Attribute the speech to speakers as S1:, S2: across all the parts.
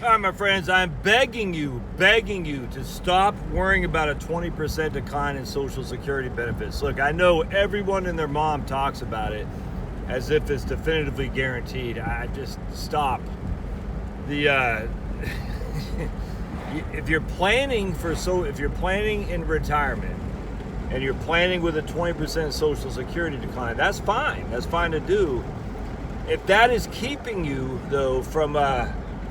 S1: All right, my friends, I'm begging you to stop worrying about a 20% decline in Social Security benefits. Look, I know everyone and their mom talks about it as if it's definitively guaranteed. I just stop. The if you're planning in retirement and you're planning with a 20% Social Security decline, that's fine. That's fine to do. If that is keeping you though from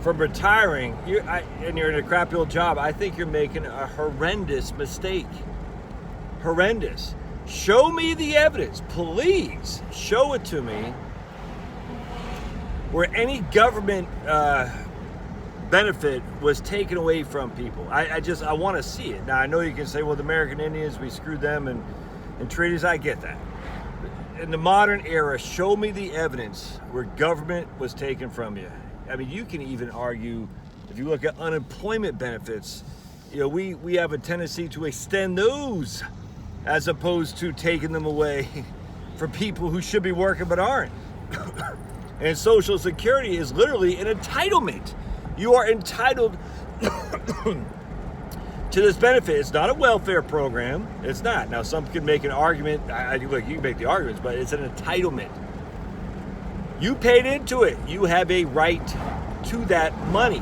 S1: retiring, and you're in a crappy old job, I think you're making a horrendous mistake. Horrendous. Show me the evidence, please. Show it to me where any government benefit was taken away from people. I want to see it. Now, I know you can say, well, the American Indians, we screwed them in treaties. I get that. In the modern era, show me the evidence where government was taken from you. I mean, you can even argue, if you look at unemployment benefits, we have a tendency to extend those as opposed to taking them away for people who should be working but aren't. And Social Security is literally an entitlement. You are entitled to this benefit. It's not a welfare program. It's not. Now, some could make an argument. Look, you can make the arguments, but it's an entitlement. You paid into it. You have a right to that money.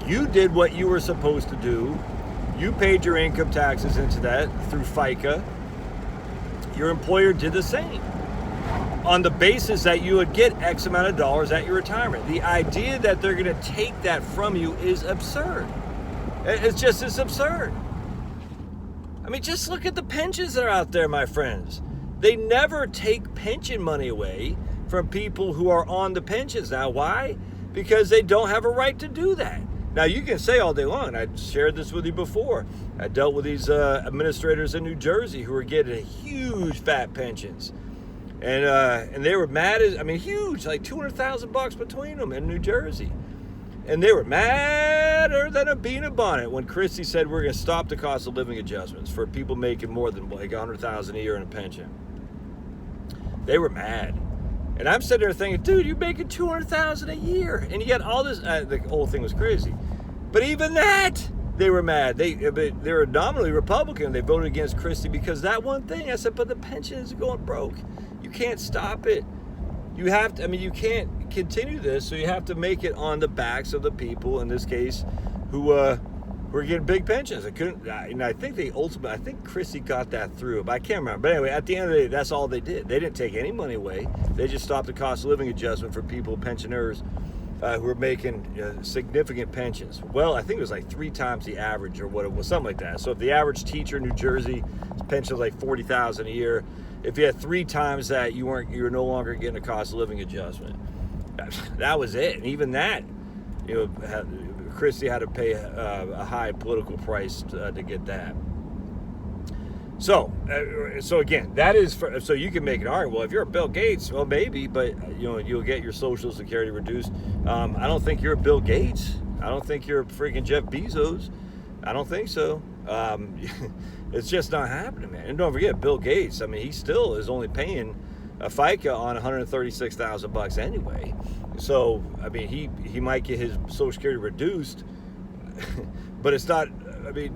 S1: You did what you were supposed to do. You paid your income taxes into that through FICA. Your employer did the same on the basis that you would get X amount of dollars at your retirement. The idea that they're going to take that from you is absurd. It's absurd. I mean, just look at the pensions that are out there, my friends. They never take pension money away from people who are on the pensions. Now, why? Because they don't have a right to do that. Now, you can say all day long, I shared this with you before, I dealt with these administrators in New Jersey who were getting huge fat pensions. And they were mad huge, like $200,000 between them in New Jersey. And they were madder than a bean in a bonnet when Christie said we're going to stop the cost of living adjustments for people making more than like $100,000 a year in a pension. They were mad. And I'm sitting there thinking, dude, you're making $200,000 a year, and you get all this. The whole thing was crazy, but even that, they were mad. They were nominally Republican. They voted against Christie because that one thing. I said, but the pension is going broke. You can't stop it. You have to. I mean, you can't continue this. So you have to make it on the backs of the people, in this case, who are getting big pensions. I couldn't. And I think I think Christie got that through, but I can't remember. But anyway, at the end of the day, that's all they did. They didn't take any money away. They just stopped the cost of living adjustment for people, pensioners, who are making significant pensions. Well, I think it was like 3 times the average, or what it was, something like that. So if the average teacher in New Jersey, his pension was like $40,000 a year. If you had 3 times that, you were no longer getting a cost of living adjustment. That was it. And even that, Christie had to pay a high political price to get that. So again, that is so you can make an argument. Well, if you're a Bill Gates, well, maybe, but you'll get your Social Security reduced. I don't think you're a Bill Gates. I don't think you're a freaking Jeff Bezos. I don't think so. It's just not happening, man. And don't forget, Bill Gates. I mean, he still is only paying a FICA on $136,000 anyway. So I mean, he might get his Social Security reduced, but it's not. I mean,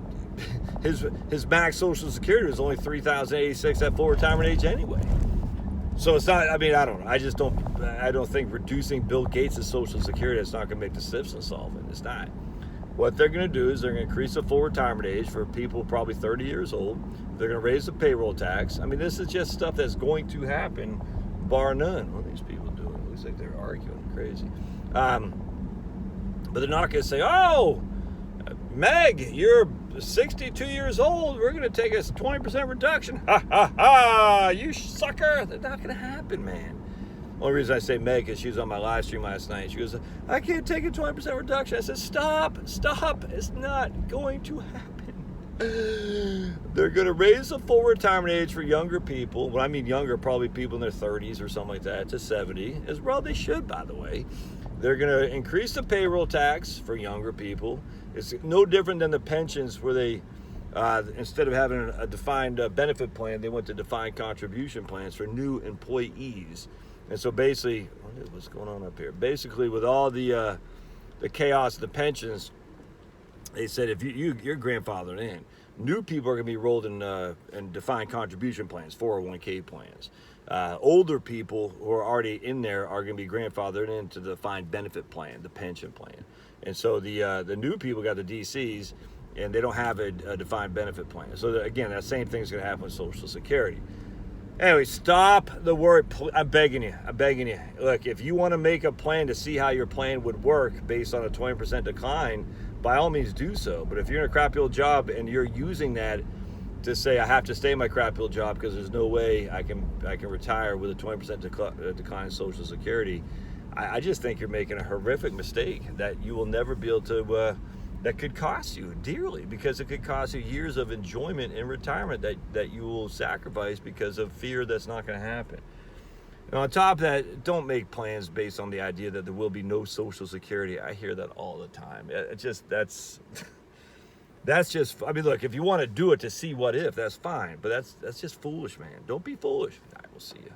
S1: his max Social Security is only $3,086 at full retirement age anyway. So it's not. I mean, I don't know. I don't think reducing Bill Gates' Social Security is not going to make the Simpsons solvent. It's not. What they're going to do is they're going to increase the full retirement age for people probably 30 years old. They're going to raise the payroll tax. I mean, this is just stuff that's going to happen, bar none. What are these people doing? It looks like they're arguing crazy. But they're not going to say, oh, Meg, you're 62 years old. We're going to take a 20% reduction. Ha, ha, ha, you sucker. That's not going to happen, man. Only reason I say Meg is she was on my live stream last night. She goes, I can't take a 20% reduction. I said, stop. It's not going to happen. They're going to raise the full retirement age for younger people. When I mean younger, probably people in their 30s or something like that, to 70. As well, they should, by the way. They're going to increase the payroll tax for younger people. It's no different than the pensions where they, instead of having a defined benefit plan, they went to defined contribution plans for new employees. And so basically, what's going on up here? Basically, with all the the chaos of the pensions, they said if you're grandfathered in, new people are going to be rolled in defined contribution plans, 401k plans. Older people who are already in there are going to be grandfathered into the defined benefit plan, the pension plan. And so the new people got the DCs, and they don't have a defined benefit plan. So again, that same thing's going to happen with Social Security. Anyway, stop the word. I'm begging you. I'm begging you. Look, if you want to make a plan to see how your plan would work based on a 20% decline, by all means do so. But if you're in a crappy old job and you're using that to say I have to stay in my crappy old job because there's no way I can retire with a 20% decline in Social Security, I just think you're making a horrific mistake that you will never be able to. That could cost you dearly, because it could cost you years of enjoyment in retirement that you will sacrifice because of fear that's not going to happen. And on top of that, don't make plans based on the idea that there will be no Social Security. I hear that all the time. That's just, I mean, look, if you want to do it to see what if, that's fine, but that's just foolish, man. Don't be foolish. All right, we'll see you.